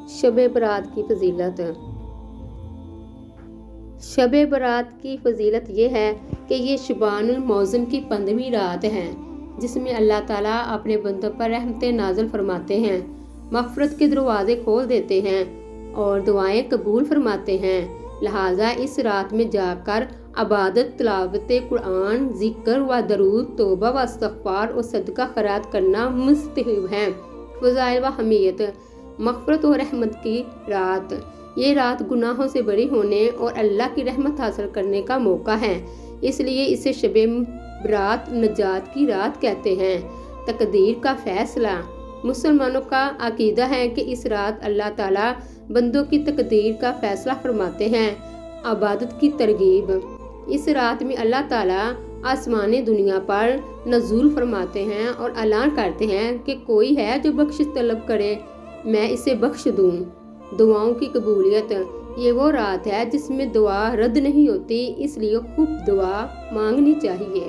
शब बरात की फजीलत। शब बरात की फजीलत ये है कि ये शबानुल मौज़म की 15वीं रात है, जिसमें अल्लाह ताला अपने बंदों पर रहमतें नाज़िल फरमाते हैं, मग़फ़िरत के दरवाज़े खोल देते हैं और दुआएं कबूल फरमाते हैं। लिहाजा इस रात में जाकर इबादत, तिलावत कुरान, ज़िक्र व दरूद, तौबा व इस्तिग़फ़ार और सदका खैरात करना मुस्तहब है। फ़ज़ाइल व अहमियत। मग़फ़िरत और रहमत की रात। ये रात गुनाहों से बरी होने और अल्लाह की रहमत हासिल करने का मौका है, इसलिए इसे शब बरात नजात की रात कहते हैं। तकदीर का फैसला। मुसलमानों का अकीदा है कि इस रात अल्लाह ताला बंदों की तकदीर का फैसला फरमाते हैं। इबादत की तरगीब। इस रात में अल्लाह ताला आसमानी दुनिया पर नज़ूल फरमाते हैं और ऐलान करते हैं कि कोई है जो बख्शिश तलब करे, मैं इसे बख्श दूँ। दुआओं की कबूलियत। ये वो रात है जिसमें दुआ रद्द नहीं होती, इसलिए खूब दुआ मांगनी चाहिए।